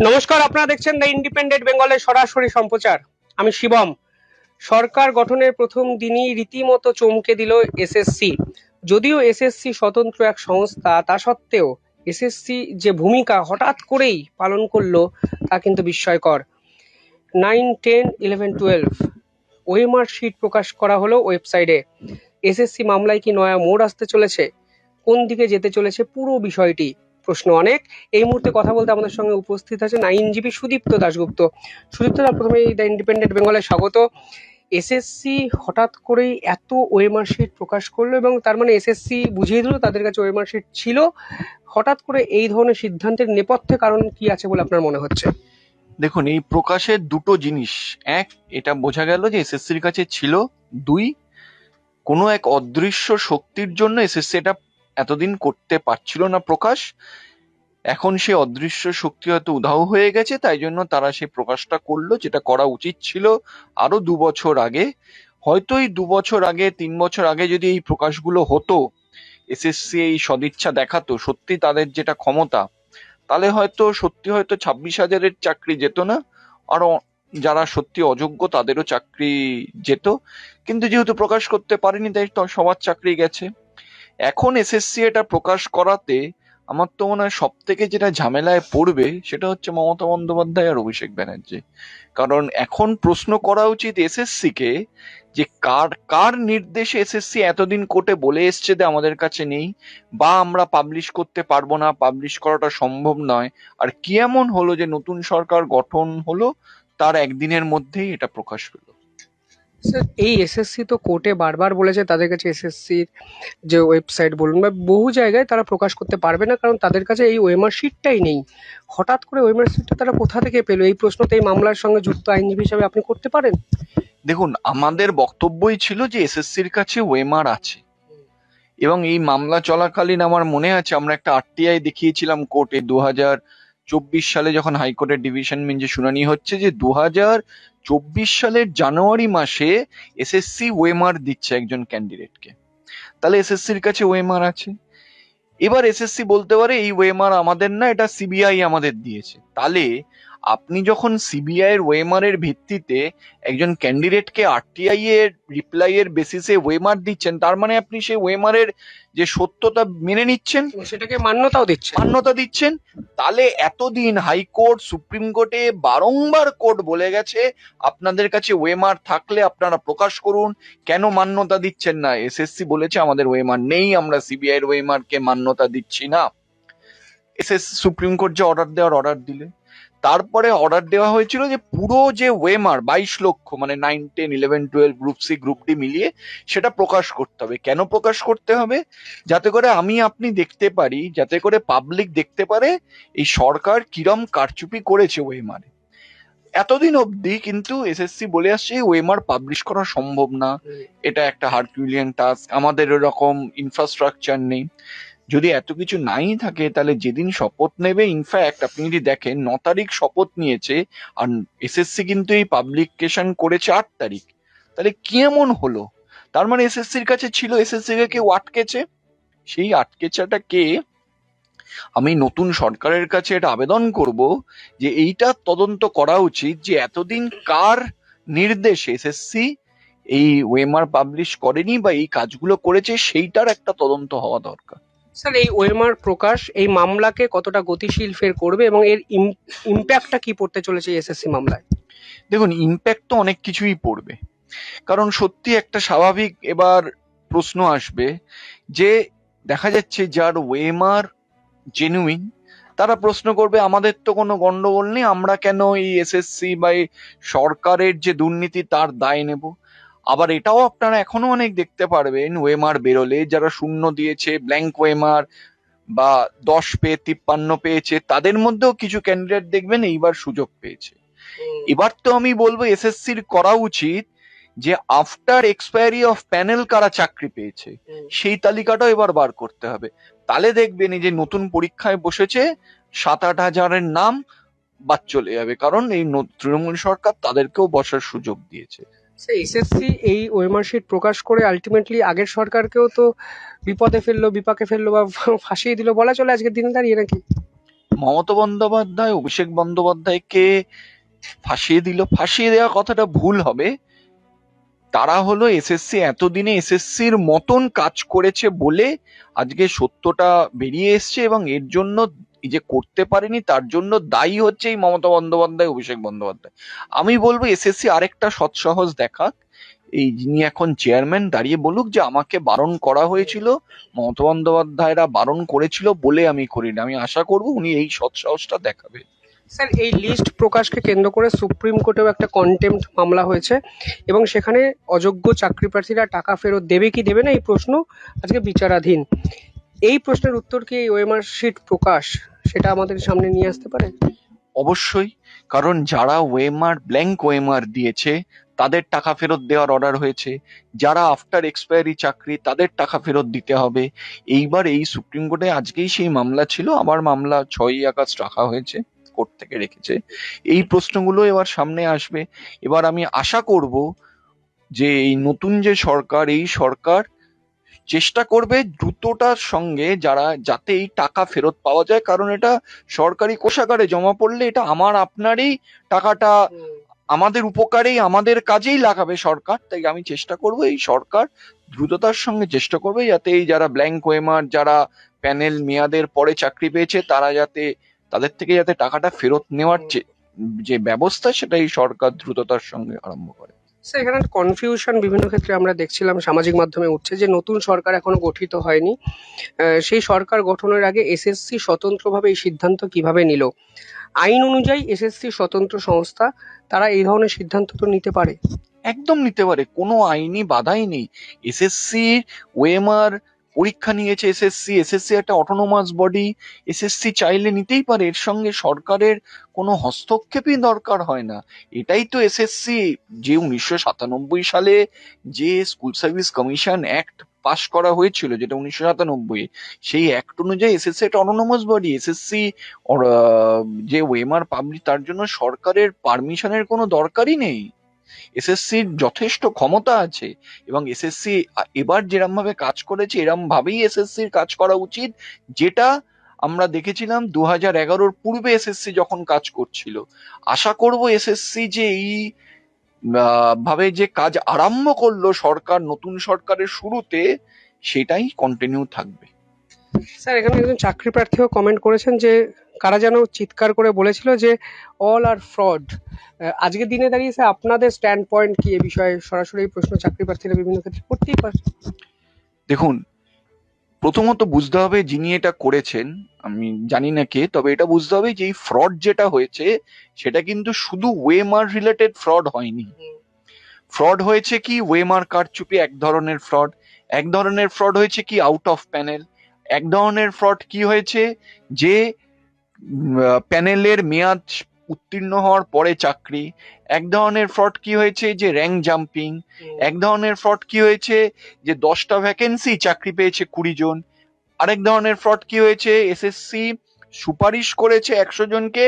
নমস্কার, আপনারা দেখছেন দ্য ইন্ডিপেন্ডেন্ট বেঙ্গলের সরাসরি সম্প্রচার। আমি শিবম। সরকার গঠনের প্রথম দিনই রীতিমতো চমকে দিল এসএসসি। যদিও এসএসসি স্বতন্ত্র এক সংস্থা, তা সত্ত্বেও এসএসসি যে ভূমিকা হঠাৎ করেই পালন করলো তা কিন্তু বিস্ময়কর। 9, 10, 11, 12 ওএমআর শিট প্রকাশ করা হলো ওয়েবসাইটে। এসএসসি মামলায় কি নয়া মোড় আসতে চলেছে? কোন দিকে যেতে চলেছে পুরো বিষয়টি? প্রশ্ন অনেক। এই মুহূর্তে কথা বলতে আমাদের সঙ্গে উপস্থিত আছেন আইনজীবী সুদীপ্ত দাশগুপ্ত। সুদীপ্ত দা, প্রথমে দ্য ইন্ডিপেন্ডেন্ট বেঙ্গলে স্বাগত। এসএসসি হঠাৎ করেই এত ওএমআর শিট প্রকাশ করলো এবং তার মানে এসএসসি বুঝিয়ে দিল তাদের কাছে ওএমআর শিট ছিল। হঠাৎ করে এই ধরনের সিদ্ধান্তের নেপথ্যে কারণ কি আছে বলে আপনার মনে হচ্ছে? দেখুন, এই প্রকাশের দুটো জিনিস। এক, এটা বোঝা গেল যে এসএসসির কাছে ছিল। দুই, কোনো এক অদৃশ্য শক্তির জন্য এসএসসি এটা এতদিন করতে পারছিল না প্রকাশ। এখন সে অদৃশ্য শক্তি হয়তো উধাও হয়ে গেছে, তাই জন্য তারা সেই প্রকাশটা করলো, যেটা করা উচিত ছিল আরো 2 বছর আগে। হয়তো এই 2 বছর আগে, 3 বছর আগে যদি এই প্রকাশগুলো হতো, এসএসসি এই সদিচ্ছা দেখাতো সত্যি তাদের যেটা ক্ষমতা, তাহলে হয়তো 26,000-এর চাকরি যেত না, আরো যারা সত্যি অযোগ্য তাদেরও চাকরি যেত। কিন্তু যেহেতু প্রকাশ করতে পারেনি, তাই তো সবার চাকরি গেছে। এখন এসএসসি এটা প্রকাশ করাতে আমার তো মনে হয় সব থেকে যেটা ঝামেলায় পড়বে সেটা হচ্ছে মমতা বন্দ্যোপাধ্যায় আর অভিষেক ব্যানার্জি। কারণ এখন প্রশ্ন করা উচিত এসএসসি কে, যে কার কার নির্দেশে এসএসসি এতদিন কোর্টে বলে এসছে যে আমাদের কাছে নেই, বা আমরা পাবলিশ করতে পারবো না, পাবলিশ করাটা সম্ভব নয়। আর কি এমন হলো যে নতুন সরকার গঠন হলো, তার একদিনের মধ্যেই এটা প্রকাশ পেলো। স্যার, এই এসএসসি তো কোর্টে বারবার বলেছে তাদের কাছে এসএসসির যে ওয়েবসাইট বলুন বা বহু জায়গায় তারা প্রকাশ করতে পারবে না, কারণ তাদের কাছে এই ওএমআর শিটটাই নেই। হঠাৎ করে ওএমআর শিটটা তারা কোথা থেকে পেলো? এই প্রশ্নটা এই মামলার সঙ্গে যুক্ত আইনজীবী হিসাবে আপনি করতে পারেন? দেখুন, আমাদের বক্তব্যই ছিল যে এসএসসির কাছে ওএমআর আছে, এবং এই মামলা চলাকালীন আমার মনে আছে আমরা একটা আরটিআই দেখিয়েছিলাম কোর্টে 2024 সালে, যখন হাইকোর্টের ডিভিশন বেঞ্চে শুনানি হচ্ছে, যে 2024 সালের জানুয়ারি মাসে এসএসসি ওএমআর দিচ্ছে একজন ক্যান্ডিডেটকে। তাহলে এসএসসির কাছে ওএমআর আছে। এবার এসএসসি বলতে পারে এই ওএমআর আমাদের না, এটা সিবিআই আমাদের দিয়েছে। তাহলে আপনি যখন সিবিআই এর ওএমআর এর ভিত্তিতে একজন ক্যান্ডিডেটকে আরটিআই এর রিপ্লাই এর বেসিসে ওএমআর দিচ্ছেন, তার মানে আপনি সেই ওএমআর এর যে সত্যতা মেনে নিচ্ছেন, সেটাকে মান্যতাও দিচ্ছে। মান্যতা দিচ্ছেন। তাহলে এতদিন হাইকোর্ট, সুপ্রিম কোর্টে বারংবার কোর্ট বলে গেছে আপনাদের কাছে ওএমআর থাকলে আপনারা প্রকাশ করুন, কেন মান্যতা দিচ্ছেন না? এসএসসি বলেছে আমাদের ওএমআর নেই, আমরা সিবিআই এর ওএমআর কে মান্যতা দিচ্ছি না। সুপ্রিম কোর্ট যে অর্ডার দিলে, তারপরে অর্ডার দেওয়া হয়েছিল যে পুরো যে ওএমআর 22 লক্ষ, মানে 9, 10, 11, 12 গ্রুপ সি গ্রুপ ডি মিলিয়ে সেটা প্রকাশ করতে হবে। কেন প্রকাশ করতে হবে? যাতে করে আমি আপনি দেখতে পারি, যাতে করে পাবলিক দেখতে পারে এই সরকার কিরম কারচুপি করেছে ওএমআর। এতদিন অবধি কিন্তু এসএসসি বলে আসছে ওএমআর পাবলিশ করা সম্ভব না, এটা একটা হারকিউলিয়ান টাস্ক, আমাদের এরকম ইনফ্রাস্ট্রাকচার নেই। যদি এত কিছু নাই থাকে, তাহলে যেদিন শপথ নেবে, ইনফ্যাক্ট আপনি যদি দেখেন 9 তারিখ শপথ নিয়েছে, আর এসএসসি কিন্তু এই পাবলিকেশন করেছে 8 তারিখ। তাহলে কি এমন হলো? তার মানে এসএসসির কাছে ছিল, এসএসসি কে কেউ আটকেছে। সেই আটকেছাটা কে? আমি নতুন সরকারের কাছে এটা আবেদন করব যে এইটা তদন্ত করা উচিত, যে এতদিন কার নির্দেশে এসএসসি এই ওএমআর পাবলিশ করেনি বা এই কাজগুলো করেছে, সেইটার একটা তদন্ত হওয়া দরকার। স্যার, এই ওএমআর প্রকাশ এই মামলাকে কতটা গতিশীল ফের করবে এবং এর ইম্প্যাক্টটা কি পড়তে চলেছে এসএসসি মামলায়? দেখুন, ইম্প্যাক্ট তো অনেক কিছুই পড়বে। কারণ সত্যি একটা স্বাভাবিক এবার প্রশ্ন আসবে, যে দেখা যাচ্ছে যার ওএমআর জেনুইন, তারা প্রশ্ন করবে আমাদের তো কোনো গন্ডগোল নেই, আমরা কেন এই এসএসসি বা এই সরকারের যে দুর্নীতি তার দায় নেব। আবার এটাও আপনারা এখনো অনেক দেখতে পারবেন, ওএমআর বেরোলে যারা শূন্য দিয়েছে, ব্ল্যাঙ্ক ওএমআর, বা 10 পেয়ে 53 পেয়েছে, তাদের মধ্যেও কিছু ক্যান্ডিডেট দেখবেন এইবার সুযোগ পেয়েছে। এবার তো আমি বলবো এসএসসির করা উচিত যে আফটার এক্সপায়ারি অফ প্যানেল কারা চাকরি পেয়েছে, সেই তালিকাটাও এবার বার করতে হবে। তাহলে দেখবেন এই যে নতুন পরীক্ষায় বসেছে 7-8 হাজারের নাম বাদ চলে যাবে, কারণ এই তৃণমূল সরকার তাদেরকেও বসার সুযোগ দিয়েছে। এসএসসি এই ওএমআর শিট প্রকাশ করে আলটিমেটলি আগের সরকারকেও তো বিপদে ফেললো, বিপাকে ফেললো বা ফাঁসিয়ে দিল বলা চলে আজকের দিনে দাঁড়িয়ে, নাকি? মমতা বন্দ্যোপাধ্যায় অভিষেক বন্দ্যোপাধ্যায়কে ফাঁসিয়ে দিল। ফাঁসিয়ে দেওয়া কথাটা ভুল হবে। তারা হলো এসএসসি এতদিনে এসএসসির মতন কাজ করেছে বলে আজকে সত্যটা বেরিয়ে এসছে, এবং এর জন্য এই যে করতে পারেনি তার জন্য দায়ী হচ্ছে এই মমতা বন্দ্যোপাধ্যায় অভিষেক বন্দ্যোপাধ্যায়। আমি বলবো এসএসসি আরেকটা সৎসাহস দেখাক, এই যিনি এখন চেয়ারম্যান দাঁড়িয়ে বলুক যে আমাকে বারণ করা হয়েছিল, মমতা বন্দ্যোপাধ্যায়রা বারণ করেছিল বলে আমি করিনি। আমি আশা করব উনি এই সৎসাহসটা দেখাবে। স্যার, এই লিস্ট প্রকাশকে কেন্দ্র করে সুপ্রিম কোর্টেও একটা কন্টেম্প্ট মামলা হয়েছে এবং সেখানে অযোগ্য চাকরি প্রার্থীরা টাকা ফেরত দেবে কি দেবে না এই প্রশ্ন আজকে বিচারাধীন। এই প্রশ্নের উত্তর কি এই ওএমআর শিট প্রকাশ সেটা আমাদের সামনে নিয়ে আসতে পারে? অবশ্যই, কারণ যারা ওয়েমার ব্ল্যাঙ্ক ওয়েমার দিয়েছে তাদের টাকা ফেরত দেওয়ার অর্ডার হয়েছে, যারা আফটার এক্সপায়ারি চাকরি তাদের টাকা ফেরত দিতে হবে। এইবার এই সুপ্রিম কোর্টে আজকেই সেই মামলা ছিল, আবার মামলা 6ই আগস্ট রাখা হয়েছে, কোর্ট থেকে রেখেছে। এই প্রশ্নগুলো এবার সামনে আসবে। এবার আমি আশা করব যে এই নতুন যে সরকার, এই সরকার চেষ্টা করবে দ্রুততার সঙ্গে যাতে এই টাকা ফেরত পাওয়া যায়, কারণ এটা সরকারি কোষাগারে জমা পড়লে এটা আমার আপনারই টাকাটা আমাদের উপকারেই আমাদের কাজেই লাগাবে সরকার। তাই আমি চেষ্টা করব এই সরকার দ্রুততার সঙ্গে চেষ্টা করবে যাতে এই যারা ব্ল্যাঙ্ক ওয়েমার, যারা প্যানেল মেয়াদের পরে চাকরি পেয়েছে তাদের থেকে যাতে টাকাটা ফেরত নেওয়ার যে ব্যবস্থা সেটা এই সরকার দ্রুততার সঙ্গে আরম্ভ করে। স্যার, এখানে কনফিউশন বিভিন্ন ক্ষেত্রে আমরা দেখছিলাম সামাজিক মাধ্যমে উঠছে যে নতুন সরকার এখনো গঠিত হয়নি, সেই সরকার গঠনের আগে এসএসসি স্বতন্ত্রভাবে এই সিদ্ধান্ত কিভাবে নিল? আইন অনুযায়ী এসএসসি স্বতন্ত্র সংস্থা, তারা এই ধরনের সিদ্ধান্ত তো নিতে পারে। একদম নিতে পারে, কোনো আইনি বাধাই নেই। এসএসসি ওএমআর পরীক্ষা নিয়েছে, এসএসসি একটা অটোনোমাস বডি, এসএসসি চাইলে নিতেই পারে, এর সঙ্গে সরকারের কোনো হস্তক্ষেপই দরকার হয় না। এটাই তো এসএসসি, যে 1997 সালে যে স্কুল সার্ভিস কমিশন অ্যাক্ট পাশ করা হয়েছিল, যেটা 1997, সেই অ্যাক্ট অনুযায়ী এসএসসি একটা অটোনোমাস বডি। এসএসসি যে ওএমআর পাবলিক, তার জন্য সরকারের পারমিশনের কোনো দরকারই নেই। এসএসসির যথেষ্ট ক্ষমতা আছে, এবং এসএসসি এবার যেরম ভাবে কাজ করেছে এরম ভাবেই এসএসসির কাজ করা উচিত, যেটা আমরা দেখেছিলাম 2011-র পূর্বে এসএসসি যখন কাজ করছিল। আশা করব এসএসসি যে এই ভাবে যে কাজ আরম্ভ করলো সরকার, নতুন সরকারের শুরুতে, সেটাই কন্টিনিউ থাকবে। স্যার, এখানে একজন চাকরি প্রার্থীও কমেন্ট করেছেন যে কারা যেন চিৎকার করে বলেছিল যে অল আর ফ্রড। আজকের দিনে দাঁড়িয়ে স্যার আপনাদের স্ট্যান্ড পয়েন্ট কি এ বিষয়ে? সরাসরি এই প্রশ্ন চাকরি প্রার্থীরা বিভিন্ন ক্ষেত্রে করতেই পারে। দেখুন, প্রথমত বুঝতে হবে যিনি এটা করেছেন, আমি জানি না কে, তবে এটা বুঝতে হবে যে এই ফ্রড যেটা হয়েছে সেটা কিন্তু শুধু ওয়েমার রিলেটেড ফ্রড হয়নি। ফ্রড হয়েছে কি ওয়েমার কারচুপি এক ধরনের ফ্রড, এক ধরনের ফ্রড হয়েছে কি আউট অফ প্যানেল, এক ধরনের ফ্রড কি হয়েছে যে প্যানেলের মেয়াদ উত্তীর্ণ হওয়ার পরে চাকরি, এক ধরনের ফ্রড কি হয়েছে যে র্যাঙ্ক জাম্পিং, এক ধরনের ফ্রড কি হয়েছে যে 10টা ভ্যাকেন্সি চাকরি পেয়েছে 20 জন, আরেক ধরনের ফ্রড কি হয়েছে এসএসসি সুপারিশ করেছে 100 জনকে,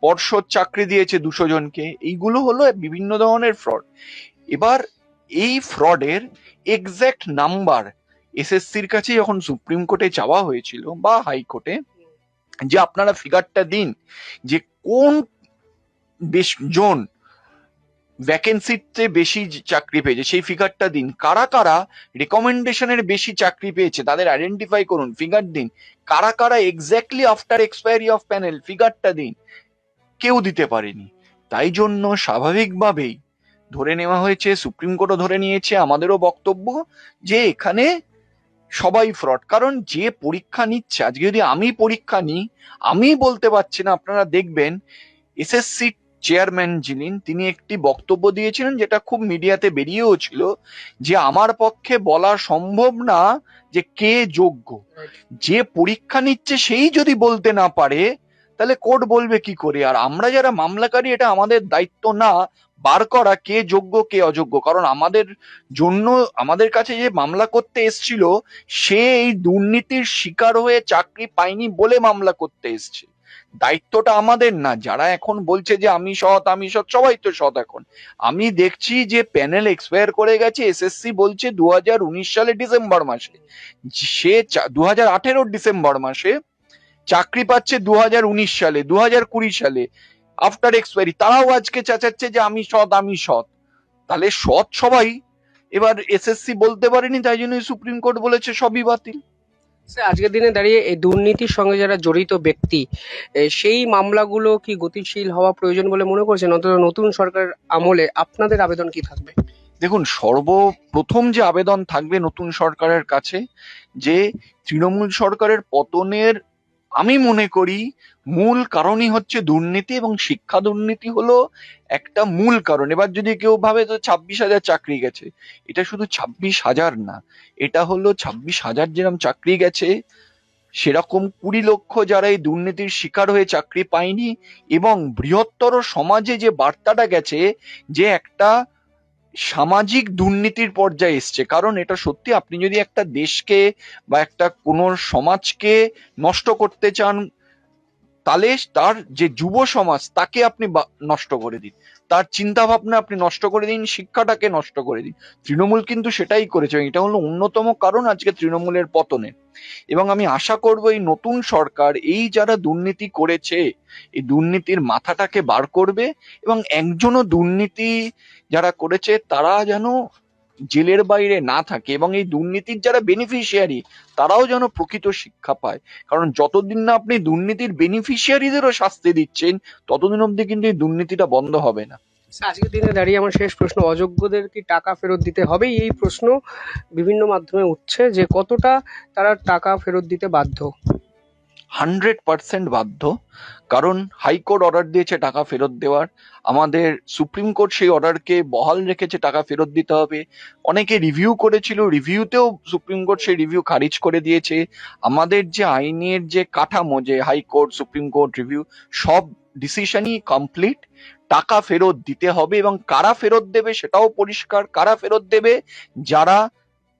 পর্ষদ চাকরি দিয়েছে 200 জনকে। এইগুলো হলো বিভিন্ন ধরনের ফ্রড। এবার এই ফ্রডের এক্সাক্ট নাম্বার এসএসসির কাছে যখন সুপ্রিম কোর্টে চাওয়া হয়েছিল বা হাইকোর্টে, যে আপনারা ফিগারটা দিন যে কোন জন ভ্যাকেন্সিতে বেশি চাকরি পেয়েছে, সেই ফিগারটা দিন। কারা কারা রেকমেন্ডেশনের বেশি চাকরি পেয়েছে তাদের আইডেন্টিফাই করুন, ফিগার দিন। কারা কারা exactly after expiry of panel, ফিগারটা দিন। কেউ দিতে পারেনি। তাই জন্য স্বাভাবিকভাবেই ধরে নেওয়া হয়েছে, সুপ্রিম কোর্টও ধরে নিয়েছে, আমাদেরও বক্তব্য যে এখানে সবাই ফ্রড। কারণ যে পরীক্ষা নিচ্ছে, আজকে যদি আমি পরীক্ষা নিই, আমি বলতে পারছি না। আপনারা দেখবেন এসএসসি চেয়ারম্যান যিনি, তিনি একটি বক্তব্য দিয়েছিলেন যেটা খুব মিডিয়াতে বেরিয়েও ছিল, যে আমার পক্ষে বলা সম্ভব না যে কে যোগ্য। যে পরীক্ষা নিচ্ছে সেই যদি বলতে না পারে তাহলে কোর্ট বলবে কি করে? আর আমরা যারা মামলাকারী, এটা আমাদের দায়িত্ব না বার করা কে যোগ্য কে অযোগ্য? কারণ আমাদের জন্য, আমাদের কাছে যে মামলা করতে এসছিল সে এই দুর্নীতির শিকার হয়ে চাকরি পায়নি বলে মামলা করতে এসছে। দায়িত্বটা আমাদের না। যারা এখন বলছে যে আমি সৎ, সবাই তো সৎ। এখন আমি দেখছি যে প্যানেল এক্সপায়ার করে গেছে, এসএসসি বলছে 2019 সালে ডিসেম্বর মাসে, সে 2018 ডিসেম্বর মাসে চাকরি পাচ্ছে 2019 সালে, 2020 সালে, আফটার এক্সপায়ারি, তারাও আজকে চেঁচাচ্ছে যে আমি সৎ, আমি সৎ। তাহলে সৎ সবাই, এবার এসএসসি বলতে পারেনি, তাই জন্য সুপ্রিম কোর্ট বলেছে সবই বাতিল। স্যার, আজকের দিনে দাঁড়িয়ে এই দুর্নীতির সঙ্গে যারা জড়িত ব্যক্তি, সেই মামলাগুলো কি গতিশীল হওয়া প্রয়োজন বলে মনে করছেন? অন্তত নতুন সরকার আমলে আপনাদের আবেদন কি থাকবে? দেখুন, সর্বপ্রথম যে আবেদন থাকবে নতুন সরকারের কাছে, যে তৃণমূল সরকারের পতনের আমি মনে করি মূল কারণই হচ্ছে দুর্নীতি, এবং শিক্ষা দুর্নীতি হলো একটা মূল কারণ। এবার যদি কেউ ভাবে তো 26,000 চাকরি গেছে, এটা শুধু 26,000 না, এটা হলো 26,000 যেরকম চাকরি গেছে সেরকম 20 লক্ষ যারা এই দুর্নীতির শিকার হয়ে চাকরি পায়নি, এবং বৃহত্তর সমাজে যে বার্তাটা গেছে যে একটা সামাজিক দুর্নীতির পর্যায়ে এসছে। কারণ এটা সত্যি, আপনি যদি একটা দেশকে বা একটা কোনো সমাজকে নষ্ট করতে চান, তাহলে তার যে যুব সমাজ তাকে আপনি নষ্ট করে দিন, তার চিন্তা ভাবনা আপনি নষ্ট করে দিন, শিক্ষাটাকে নষ্ট করে দিন। তৃণমূল কিন্তু সেটাই করেছে, এবং এটা হলো অন্যতম কারণ আজকে তৃণমূলের পতনের। এবং আমি আশা করব এই নতুন সরকার এই যারা দুর্নীতি করেছে এই দুর্নীতির মাথাটাকে বার করবে, এবং একজনও দুর্নীতি যারা করেছে তারা যেন জেলের বাইরে না থাকে, এবং এই দুর্নীতির যারা বেনিফিশিয়ারি তারাও যেন প্রকৃত শিক্ষা পায়। কারণ যতদিন না আপনি দুর্নীতির বেনিফিশিয়ারিদেরও শাস্তি দিচ্ছেন, ততদিন অবধি কিন্তু এই দুর্নীতিটা বন্ধ হবে না। স্যার, আজকের দিনে দাঁড়িয়ে আমার শেষ প্রশ্ন, অযোগ্যদের কি টাকা ফেরত দিতে হবে? এই প্রশ্ন বিভিন্ন মাধ্যমে উঠছে যে কতটা তারা টাকা ফেরত দিতে বাধ্য? 100% বাধ্য। কারণ হাইকোর্ট অর্ডার দিয়েছে টাকা ফেরত দেওয়ার, আমাদের সুপ্রিম কোর্ট সেই অর্ডারকে বহাল রেখেছে, টাকা ফেরত দিতে হবে। অনেকে রিভিউ করেছিল, রিভিউতেও সুপ্রিম কোর্ট সেই রিভিউ খারিজ করে দিয়েছে। আমাদের যে আইনের যে কাঠামো, যে হাইকোর্ট, সুপ্রিম কোর্ট, রিভিউ, সব ডিসিশনই কমপ্লিট। টাকা ফেরত দিতে হবে, এবং কারা ফেরত দেবে সেটাও পরিষ্কার। কারা ফেরত দেবে? যারা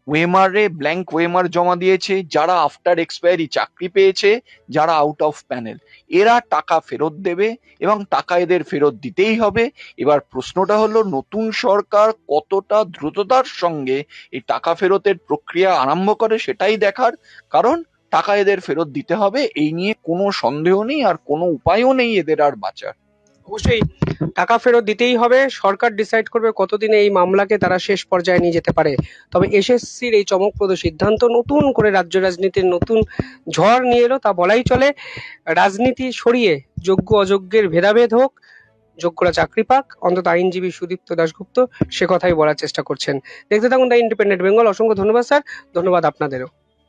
ওয়েমারে ব্ল্যাঙ্ক ওয়েমার জমা দিয়েছে, যারা আফটার এক্সপায়ারি চাকরি পেয়েছে, যারা আউট অফ প্যানেল, এরা টাকা ফেরত দেবে, এবং টাকা এদের ফেরত দিতেই হবে। এবার প্রশ্নটা হলো নতুন সরকার কতটা দ্রুততার সঙ্গে এই টাকা ফেরতের প্রক্রিয়া আরম্ভ করে সেটাই দেখার। কারণ টাকা এদের ফেরত দিতে হবে, এই নিয়ে কোনো সন্দেহ নেই, আর কোনো উপায়ও নেই এদের আর বাঁচার। অবশ্যই টাকা ফেরত দিতেই হবে। সরকার ডিসাইড করবে কতদিনে এই মামলাকে তারা শেষ পর্যায়ে নিয়ে যেতে পারে। তবে এসএসসির এই চমকপ্রদ সিদ্ধান্ত নতুন করে রাজ্য রাজনীতির নতুন ঝড় নিয়ে এলো, তা বলাই চলে। রাজনীতি সরিয়ে যোগ্য অযোগ্যের ভেদাভেদ হোক, যোগ্যরা চাকরি পাক, অন্তত আইনজীবী সুদীপ্ত দাশগুপ্ত সে কথাই বলার চেষ্টা করছেন। দেখতে থাকুন দ্য ইন্ডিপেন্ডেন্ট বেঙ্গল। অসংখ্য ধন্যবাদ স্যার, ধন্যবাদ আপনাদেরও।